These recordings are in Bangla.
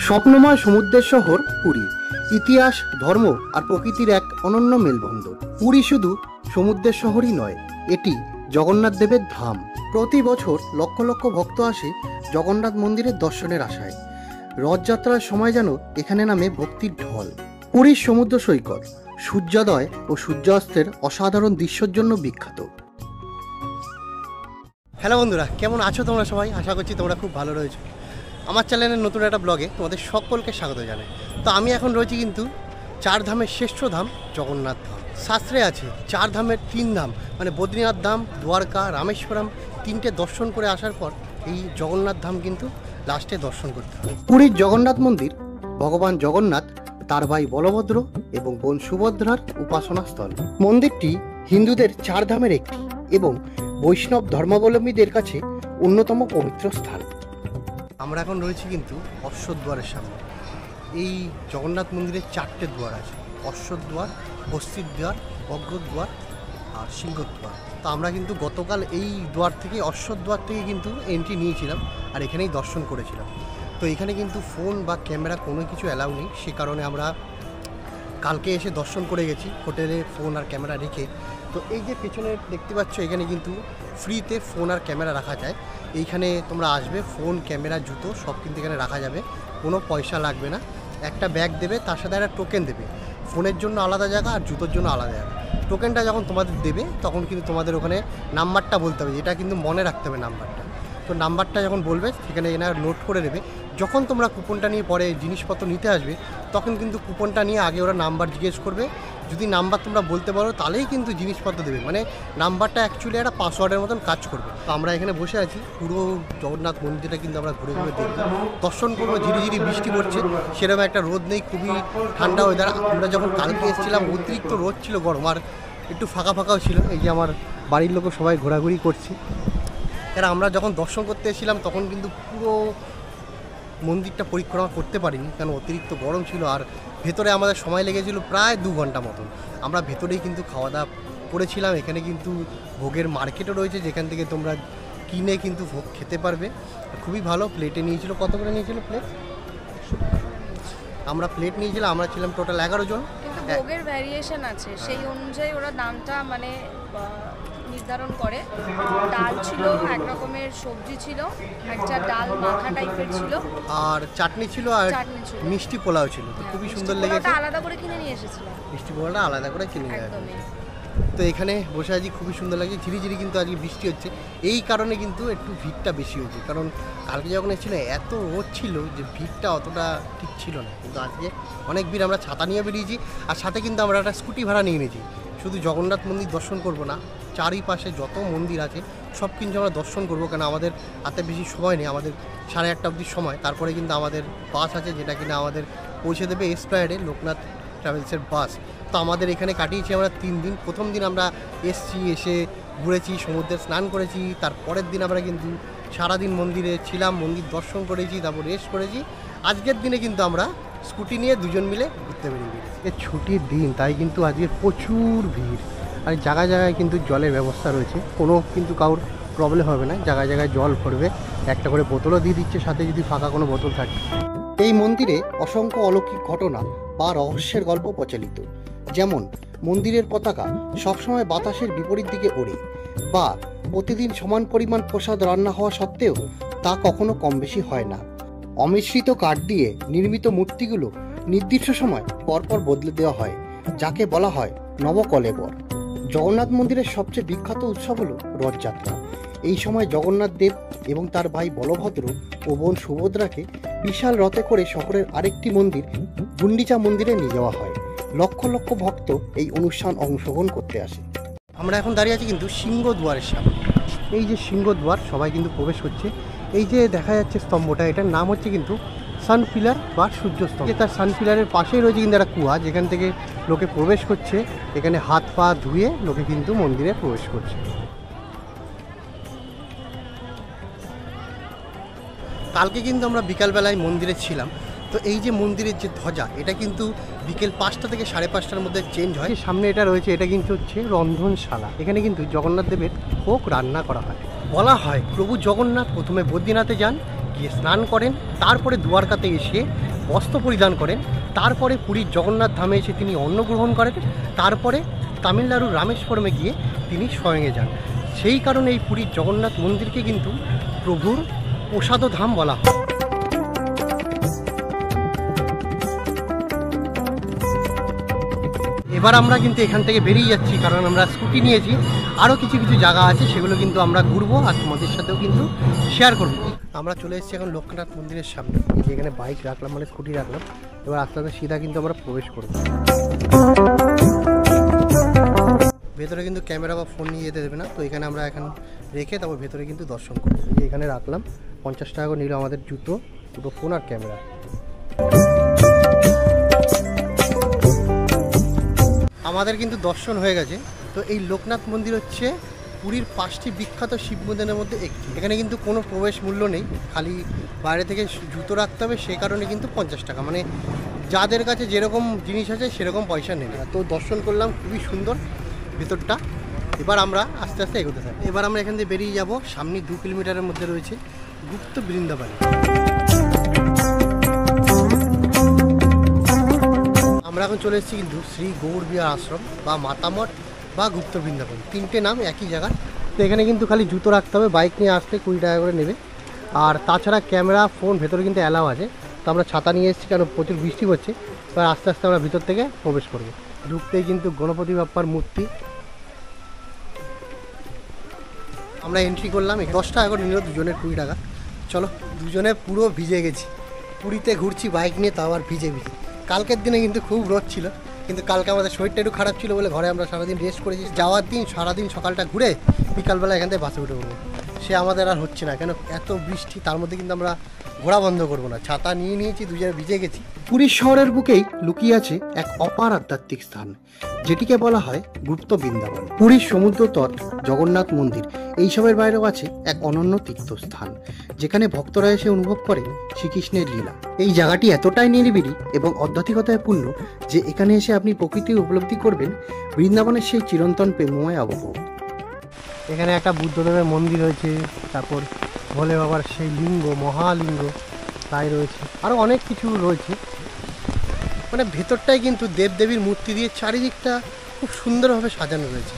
স্বপ্নময় সমুদ্রের শহর পুরী। ইতিহাস, ধর্ম আর প্রকৃতির এক অনন্য মেলবন্ধন। পুরী শুধু সমুদ্রের শহরই নয়, এটি জগন্নাথ দেবের ধাম। প্রতি বছর লক্ষ লক্ষ ভক্ত আসে জগন্নাথ মন্দিরের দর্শনের আশায়। রথযাত্রার সময় যেন এখানে নামে ভক্তির ঢল। পুরীর সমুদ্র সৈকত সূর্যোদয় ও সূর্যাস্তের অসাধারণ দৃশ্যের জন্য বিখ্যাত। হ্যালো বন্ধুরা, কেমন আছো তোমরা সবাই? আশা করছি তোমরা খুব ভালো রয়েছো। আমার চ্যানেলের নতুন একটা ব্লগে তোমাদের সকলকে স্বাগত জানাই। তো আমি এখন রয়েছি কিন্তু চার ধামের শ্রেষ্ঠ ধাম জগন্নাথ ধাম। শাস্ত্রে আছে চার ধামের তিন ধাম, মানে বদ্রীনাথ ধাম, দ্বারকা, রামেশ্বরম, তিনটে দর্শন করে আসার পর এই জগন্নাথ ধাম কিন্তু লাস্টে দর্শন করতে হবে। পুরীর জগন্নাথ মন্দির ভগবান জগন্নাথ, তার ভাই বলভদ্র এবং বোন সুভদ্রার উপাসনা স্থল। মন্দিরটি হিন্দুদের চার ধামের একটি এবং বৈষ্ণব ধর্মাবলম্বীদের কাছে অন্যতম পবিত্র স্থান। আমরা এখন রয়েছি কিন্তু অশ্বদ্বারের সামনে। এই জগন্নাথ মন্দিরের চারটে দ্বার আছে: অশ্বদ্বার, হস্তিদ্বার, বগ্রদ্বার আর সিংহদ্বার। তো আমরা কিন্তু গতকাল এই দ্বার থেকে, অশ্বদ্বার থেকে কিন্তু এন্ট্রি নিয়েছিলাম আর এখানেই দর্শন করেছিলাম। তো এখানে কিন্তু ফোন বা ক্যামেরা কোনো কিছু অ্যালাউ নেই, সে কারণে আমরা কালকে এসে দর্শন করে গেছি হোটেলে ফোন আর ক্যামেরা রেখে। তো এই যে পেছনে দেখতে পাচ্ছ, এখানে কিন্তু ফ্রিতে ফোন আর ক্যামেরা রাখা যায়। এইখানে তোমরা আসবে, ফোন, ক্যামেরা, জুতো সব কিন্তু এখানে রাখা যাবে, কোনো পয়সা লাগবে না। একটা ব্যাগ দেবে, তার সাথে একটা টোকেন দেবে। ফোনের জন্য আলাদা জায়গা আর জুতোর জন্য আলাদা জায়গা। টোকেনটা যখন তোমাদের দেবে তখন কিন্তু তোমাদের ওখানে নাম্বারটা বলতে হবে, এটা কিন্তু মনে রাখতে হবে নাম্বারটা। তো নাম্বারটা যখন বলবে সেখানে এনারা নোট করে নেবে। যখন তোমরা কুপনটা নিয়ে পরে জিনিসপত্র নিতে আসবে তখন কিন্তু কুপনটা নিয়ে আগে ওরা নাম্বার জিজ্ঞেস করবে। যদি নাম্বার তোমরা বলতে পারো তাহলেই কিন্তু জিনিসপত্র দেবে, মানে নাম্বারটা অ্যাকচুয়ালি একটা পাসওয়ার্ডের মতন কাজ করবে। তো আমরা এখানে বসে আছি, পুরো জগন্নাথ মন্দিরটা কিন্তু আমরা ঘুরে ঘুরে দেখব, দর্শন করবো। ঝিরিঝিরি বৃষ্টি পড়ছে, সেরকম একটা রোদ নেই, খুবই ঠান্ডা ওয়েদার। আমরা যখন কালকে এসেছিলাম অতিরিক্ত রোদ ছিল, গরম, আর একটু ফাঁকা ফাঁকাও ছিল। এই যে আমার বাড়ির লোকও সবাই ঘোরাঘুরি করছে। কারণ আমরা যখন দর্শন করতে এসেছিলাম তখন কিন্তু পুরো মন্দিরটা পরিক্রমা করতে পারিনি, কারণ অতিরিক্ত গরম ছিল। আর ভেতরে আমাদের সময় লেগেছিল প্রায় 2 ঘন্টা মতন। আমরা ভেতরেই কিন্তু খাওয়া দাওয়া করেছিলাম। এখানে কিন্তু ভোগের মার্কেটও রয়েছে, যেখান থেকে তোমরা কিনে কিন্তু ভোগ খেতে পারবে। খুবই ভালো। প্লেটে নিয়েছিল, কত করে নিয়েছিল প্লেট? আমরা প্লেট নিয়েছিলাম, আমরা ছিলাম টোটাল 11 জন। কিন্তু ভোগের ভ্যারিয়েশন আছে, সেই অনুযায়ী ওরা দামটা মানে নির্ধারণ করে। ডাল ছিল, এক রকমের সবজি ছিল, একটা ডাল মাখা টাইপের ছিল, আর চাটনি ছিল, আর মিষ্টি পোলাও ছিল। তো খুবই সুন্দর লেগেছে। আলাদা করে কিনে নিয়ে এসেছিলাম, মিষ্টি পোলাওটা আলাদা করে কিনে নিয়ে এসেছিলাম। তো এখানে বসে আছি, খুবই সুন্দর লাগছে। ঝিরিঝিরি কিন্তু আজকে বৃষ্টি হচ্ছে, এই কারণে কিন্তু একটু ভিড়টা বেশি হয়েছে। কারণ কালকে যখন এসেছিল এত রোদ ছিল যে ভিড়টা অতটা ঠিক ছিল না, কিন্তু আজকে অনেক ভিড়। আমরা ছাতা নিয়ে বেরিয়েছি, আর সাথে কিন্তু আমরা একটা স্কুটি ভাড়া নিয়ে নিয়েছি। শুধু জগন্নাথ মন্দির দর্শন করব না, চারিপাশে যত মন্দির আছে সব কিন্তু আমরা দর্শন করবো। কেন আমাদের হাতে বেশি সময় নেই, আমাদের 1:30 অবধি সময়। তারপরে কিন্তু আমাদের বাস আছে, যেটা কিনা আমাদের পৌঁছে দেবে এসপ্লানেডে, লোকনাথ ট্রাভেলসের বাস। তো আমাদের এখানে কাটিয়েছি আমরা 3 দিন। প্রথম দিন আমরা এসে ঘুরেছি, সমুদ্রে স্নান করেছি। তারপরের দিন আমরা কিন্তু সারাদিন মন্দিরে ছিলাম, মন্দির দর্শন করেছি, তারপর রেস্ট করেছি। আজকের দিনে কিন্তু আমরা স্কুটি নিয়ে 2 জন মিলে ঘুরতে বেরিয়ে গেছি। ছুটির দিন, তাই কিন্তু আজকে প্রচুর ভিড়। আর জায়গায় জায়গায় কিন্তু জলের ব্যবস্থা রয়েছে, কোনো কিন্তু কারোর প্রবলেম হবে না। জায়গায় জায়গায় জল ভরবে, একটা করে বোতলও দিয়ে দিচ্ছে সাথে, যদি ফাঁকা কোনো বোতল থাকে। এই মন্দিরে অসংখ্য অলৌকিক ঘটনা বা রহস্যের গল্প প্রচলিত। যেমন মন্দিরের পতাকা সবসময় বাতাসের বিপরীত দিকে ওড়ে, বা প্রতিদিন সমান পরিমাণ প্রসাদ রান্না হওয়া সত্ত্বেও তা কখনো কম বেশি হয় না। অমিশ্রিত কাঠ দিয়ে নির্মিত মূর্তিগুলো নির্দিষ্ট সময় পরপর বদলে দেওয়া হয়, যাকে বলা হয় নবকলেবর। জগন্নাথ মন্দিরের সবচেয়ে বিখ্যাত উৎসব হলো রথযাত্রা। এই সময় জগন্নাথ দেব এবং তার ভাই বলভদ্র ও বোন সুভদ্রাকে বিশাল রথে করে শহরের আরেকটি মন্দির গুন্ডিচা মন্দিরে নিয়ে যাওয়া হয়। লক্ষ লক্ষ ভক্ত এই অনুষ্ঠান অংশগ্রহণ করতে আসে। আমরা এখন দাঁড়িয়ে আছি কিন্তু সিংহদ্বারের সামনে। এই যে সিংহদ্বার, সবাই কিন্তু প্রবেশ করছে। এই যে দেখা যাচ্ছে স্তম্ভটা, এটার নাম হচ্ছে কিন্তু সান পিলার বা সূর্যস্তম্ভ। তার সান পিলারের পাশেই রয়েছে কিন্তু একটা কুয়া, যেখান থেকে লোকে প্রবেশ করছে। এখানে হাত পা ধুয়ে লোকে কিন্তু মন্দিরে প্রবেশ করছে। কালকে কিন্তু আমরা বিকালবেলায় মন্দিরে ছিলাম। তো এই যে মন্দিরের যে ধ্বজা, এটা কিন্তু বিকেল 5টা থেকে 5:30টার মধ্যে চেঞ্জ হয়। সামনে এটা রয়েছে, এটা কিন্তু হচ্ছে রন্ধনশালা। এখানে কিন্তু জগন্নাথ দেবের ভোগ রান্না করা হয়। বলা হয় প্রভু জগন্নাথ প্রথমে বদ্রীনাথে যান, গিয়ে স্নান করেন, তারপরে দুয়ারকাতে এসে বস্ত্র পরিধান করেন, তারপরে পুরীর জগন্নাথ ধামে এসে তিনি অন্ন গ্রহণ করেন, তারপরে তামিলনাড়ুর রামেশ্বরমে গিয়ে তিনি স্বয়ংয়ে যান। সেই কারণে এই পুরীর জগন্নাথ মন্দিরকে কিন্তু প্রভুর প্রসাদ ধাম বলা হয়। এবার আমরা কিন্তু এখান থেকে বেরিয়ে যাচ্ছি, কারণ আমরা স্কুটি নিয়েছি। আরও কিছু কিছু জায়গা আছে, সেগুলো কিন্তু আমরা ঘুরবো আর তোমাদের সাথেও কিন্তু শেয়ার করবো। আমরা চলে এসেছি এখন লোকনাথ মন্দিরের সামনে। যেখানে বাইক রাখলাম, মানে স্কুটি রাখলাম। এবার আস্তে আস্তে সিধা কিন্তু আমরা প্রবেশ করবো। ভেতরে কিন্তু ক্যামেরা বা ফোন নিয়ে যেতে দেবে না, তো এখানে আমরা এখন রেখে তারপর ভেতরে কিন্তু দর্শন করবো। এই যে এখানে রাখলাম, 50 টাকা করে নিল আমাদের জুতো, দুটো ফোন আর ক্যামেরা। আমাদের কিন্তু দর্শন হয়ে গেছে। তো এই লোকনাথ মন্দির হচ্ছে পুরীর 5টি বিখ্যাত শিব মন্দিরের মধ্যে একটি। এখানে কিন্তু কোনো প্রবেশ মূল্য নেই, খালি বাইরে থেকে জুতো রাখতে হবে। সেই কারণে কিন্তু 50 টাকা, মানে যাদের কাছে যেরকম জিনিস আছে সেরকম পয়সা নেবে। তো দর্শন করলাম, খুবই সুন্দর ভেতরটা। এবার আমরা আস্তে আস্তে এগোতে থাকি। এবার আমরা এখান থেকে বেরিয়ে যাব। সামনে 2 কিলোমিটারের মধ্যে রয়েছে গুপ্ত বৃন্দাবন। আমরা এখন চলে এসেছি কিন্তু শ্রী গৌর বিহার আশ্রম বা মাতামঠ বা গুপ্ত বৃন্দাবন, 3টে নাম একই জায়গার। তো এখানে কিন্তু খালি জুতো রাখতে হবে, বাইক নিয়ে আসতে 20 টাকা করে নেবে। আর তাছাড়া ক্যামেরা ফোন ভেতরে কিন্তু অ্যালাউ আছে। তো আমরা ছাতা নিয়ে এসেছি, কারণ প্রচুর বৃষ্টি হচ্ছে। এবার আস্তে আস্তে আমরা ভিতর থেকে প্রবেশ করবো। ঢুকতেই কিন্তু গণপতি বাপ্পার মূর্তি। আমরা এন্ট্রি করলাম। 10 টাকা করে নিল দুজনের, 20 টাকা। চলো, দুজনে পুরো ভিজে গেছি। পুরীতে ঘুরছি বাইক নিয়ে, তাও আবার ভিজে। কালকের দিনে কিন্তু খুব রোদ ছিল, কিন্তু কালকে আমাদের শরীরটা একটু খারাপ ছিল বলে ঘরে আমরা সারাদিন রেস্ট করেছি। যাওয়ার দিন সারাদিন সকালটা ঘুরে বিকালবেলা এখান থেকে বাসে উঠে পড়বো। সে আমাদের আর হচ্ছে না, কেন এত বৃষ্টি। তার মধ্যে কিন্তু আমরা ঘোরা বন্ধ করবো না, ছাতা নিয়ে নিয়েছি, দুজনে ভিজে গেছি। পুরী শহরের বুকেই লুকিয়ে আছে এক অপার আধ্যাত্মিক স্থান, যেটিকে বলা হয় গুপ্ত বৃন্দাবন। পুরীর সমুদ্র তট, জগন্নাথ মন্দির, এইসবের বাইরেও আছে এক অনন্য তীর্থস্থান, যেখানে ভক্তরা এসে অনুভব করে শ্রীকৃষ্ণের লীলা। এই জায়গাটি এতটাই নিরিবিলি এবং আধ্যাত্মিকতায় পূর্ণ যে এখানে এসে আপনি প্রকৃতি উপলব্ধি করবেন বৃন্দাবনের সেই চিরন্তন প্রেমময় আবহ। এখানে একটা বুদ্ধদেবের মন্দির রয়েছে, তারপর ভোলে বাবার সেই লিঙ্গ, মহালিঙ্গ তাই রয়েছে, আরও অনেক কিছু রয়েছে। মানে ভেতরটাই কিন্তু দেবদেবীর মূর্তি দিয়ে চারিদিকটা খুব সুন্দরভাবে সাজানো রয়েছে।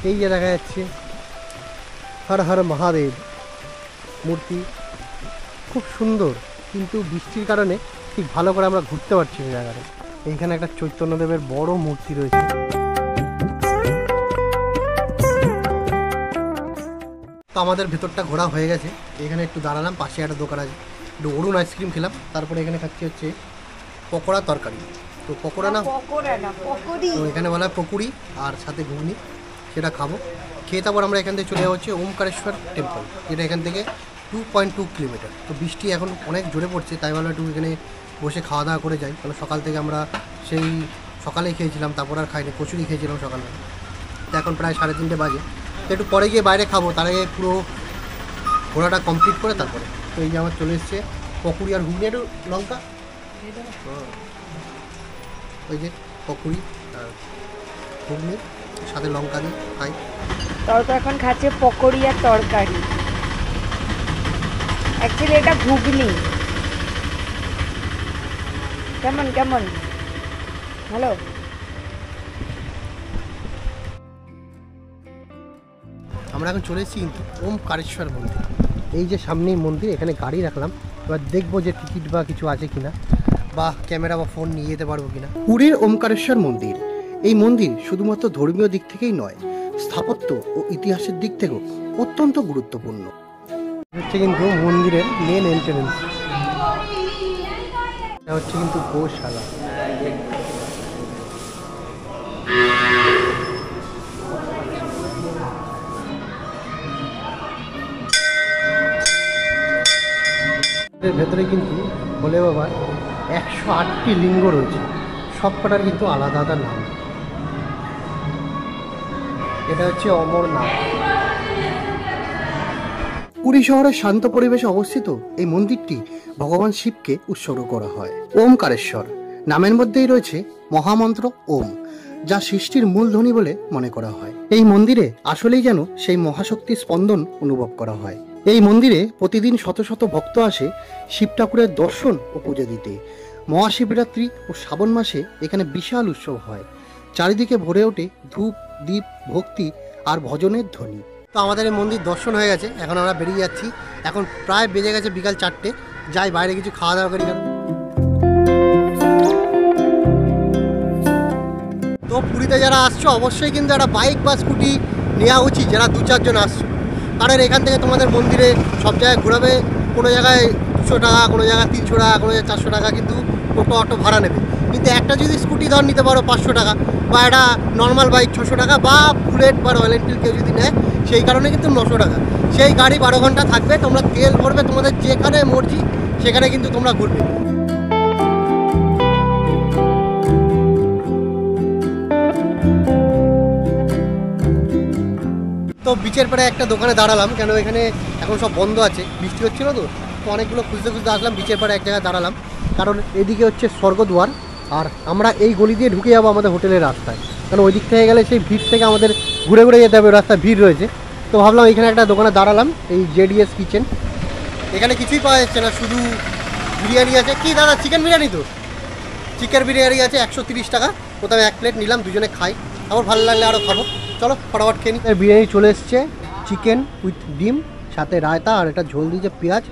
এই যে দেখা যাচ্ছে হর হর মহাদেব মূর্তি, খুব সুন্দর। কিন্তু বৃষ্টির কারণে ঠিক ভালো করে আমরা ঘুরতে পারছি না জায়গাটা। এইখানে একটা চৈতন্যদেবের বড় মূর্তি রয়েছে। তো আমাদের ভেতরটা ঘোরা হয়ে গেছে। এখানে একটু দাঁড়ালাম, পাশে একটা দোকান আছে, একটু অরুণ আইসক্রিম খেলাম। তারপরে এখানে খাচ্ছি হচ্ছে পকোড়া তরকারি। তো পকোড়া না, তো এখানে বলা হয় পকুড়ি, আর সাথে ঘুগনি, সেটা খাবো। খেয়ে তারপর আমরা এখান থেকে চলে যাচ্ছি ওমকারেশ্বর টেম্পল, যেটা এখান থেকে 2.2 কিলোমিটার। তো বৃষ্টি এখন অনেক জোরে পড়ছে, তাই ভাবলাম একটু এখানে বসে খাওয়া দাওয়া করে যাই। কারণ সকাল থেকে আমরা সেই সকালেই খেয়েছিলাম, তারপর আর খাইনি, কচুরি খেয়েছিলাম সকালবেলা। তো এখন প্রায় 3:30 বাজে। তো একটু পরে গিয়ে বাইরে খাবো, তার আগে পুরো ঘোরাটা কমপ্লিট করে তারপরে। তো এই যে আমার চলে এসছে পকুড়ি আর ঘুগনি, একটু লঙ্কা, ওই যে পকুড়ি আর ঘুগনি সাথে লঙ্কা দিয়ে খাই। তাও তো এখন খাচ্ছে পকোড়ি আর তরকারি। অ্যাকচুয়ালি এটা ঘুগনি। কেমন কেমন ভালো? আমরা এখন চলে এসেছি কিন্তু ওমকারেশ্বর মন্দির। এই যে সামনেই মন্দির, এখানে গাড়ি রাখলাম। এবার দেখবো যে টিকিট বা কিছু আছে কিনা, বা ক্যামেরা বা ফোন নিয়ে যেতে পারবো কিনা। পুরীর ওমকারেশ্বর মন্দির, এই মন্দির শুধুমাত্র ধর্মীয় দিক থেকেই নয়, স্থাপত্য ও ইতিহাসের দিক থেকেও অত্যন্ত গুরুত্বপূর্ণ। হচ্ছে কিন্তু মন্দিরের মেন এন্ট্রেন্স, এটা হচ্ছে কিন্তু গোশালা। এর ভেতরে কিন্তু ভোলে বাবার 108টি লিঙ্গ রয়েছে, সবকটার কিন্তু আলাদা আলাদা নাম। এটা হচ্ছে অমরনাথ। পুরী শহরের শান্ত পরিবেশে অবস্থিত এই মন্দিরটি ভগবান শিবকে উৎসর্গ করা হয়। ওমকারেশ্বর নামের মধ্যেই রয়েছে মহামন্ত্র ওম, যা সৃষ্টির মূল ধ্বনি বলে মনে করা হয়। এই মন্দিরে আসলেই যেন সেই মহাশক্তির স্পন্দন অনুভব করা হয়। এই মন্দিরে প্রতিদিন শত শত ভক্ত আসে শিব ঠাকুরের দর্শন ও পুজো দিতে। মহাশিবরাত্রি ও শ্রাবণ মাসে এখানে বিশাল উৎসব হয়। চারিদিকে ভরে ওঠে ধূপ, দীপ, ভক্তি আর ভজনের ধ্বনি। তো আমাদের এই মন্দির দর্শন হয়ে গেছে, এখন আমরা বেরিয়ে যাচ্ছি। এখন প্রায় বেজে গেছে বিকাল 4টে। যাই বাইরে কিছু খাওয়া দাওয়া করি। তো পুরীতে যারা আসছো অবশ্যই কিন্তু একটা বাইক বা স্কুটি নেওয়া উচিত, যারা 2-4 জন আসছো। কারণ এখান থেকে তোমাদের মন্দিরে সব জায়গায় ঘোরাবে। কোনো জায়গায় 200 টাকা, কোনো জায়গায় 300 টাকা, কোনো জায়গায় 400 টাকা কিন্তু টোটো অটো ভাড়া নেবে। কিন্তু একটা যদি স্কুটি ধর নিতে পারো 500 টাকা, বা একটা নর্মাল বাইক 600 টাকা, বা বুলেট বা রয়্যাল এনফিল্ড কেউ যদি নেয় সেই কারণে কিন্তু 900 টাকা। সেই গাড়ি 12 ঘন্টা থাকবে, তোমরা তেল ভরবে, তোমাদের যেখানে মর্জি সেখানে কিন্তু তোমরা ঘুরবে। তো বিচের পাড়ে একটা দোকানে দাঁড়ালাম, কেন এখানে এখন সব বন্ধ আছে, বৃষ্টি হচ্ছিল তো অনেকগুলো খুঁজতে খুঁজতে আসলাম। বিচের পাড়ে এক জায়গায় দাঁড়ালাম, কারণ এদিকে হচ্ছে স্বর্গদ্বার, আর আমরা এই গলি দিয়ে ঢুকে যাবো আমাদের হোটেলের রাস্তায়। কারণ ওই দিক থেকে গেলে সেই ভিড় থেকে আমাদের ঘুরে ঘুরে যেতে হবে, রাস্তায় ভিড় রয়েছে। তো ভাবলাম এখানে একটা দোকানে দাঁড়ালাম, এই JDS কিচেন। এখানে কিছুই পাওয়া যাচ্ছে না, শুধু বিরিয়ানি আছে। কি দাদা, চিকেন বিরিয়ানি? তো চিকেন বিরিয়ানি আছে 130 টাকা। প্রথমে 1 প্লেট নিলাম, দুজনে খাই, আবার ভালো লাগলে আরও খাবো। চলো ফটাফট খেয়ে নিই। বিরিয়ানি চলে এসছে, চিকেন উইথ ডিম, সাথে রায়তা, আর এটা ঝোল দিয়েছে পেঁয়াজ।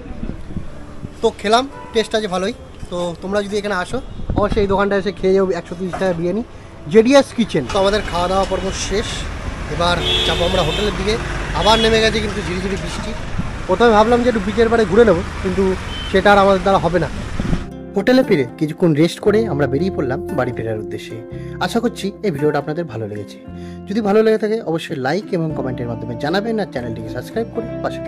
তো খেলাম, টেস্ট আছে ভালোই। তো তোমরা যদি এখানে আসো অবশ্যই এই দোকানটা এসে খেয়ে যাও 130 টাকা বিরিয়ানি, JDS কিচেন। তো আমাদের খাওয়া দাওয়া পর্ব শেষ, এবার যাবো আমরা হোটেলের দিকে। আবার নেমে গেছে কিন্তু ঝিরিঝিরি বৃষ্টি। প্রথমে ভাবলাম যে একটু বিচের পাড়ে ঘুরে নেবো, কিন্তু সেটা আর আমাদের দ্বারা হবে না। হোটেলে ফিরে কিছুক্ষণ রেস্ট করে আমরা বেরিয়ে পড়লাম বাড়ি ফেরার উদ্দেশ্যে। আশা করছি এই ভিডিওটা আপনাদের ভালো লেগেছে। যদি ভালো লেগে থাকে অবশ্যই লাইক এবং কমেন্টের মাধ্যমে জানাবেন, আর চ্যানেলটিকে সাবস্ক্রাইব করে পাশে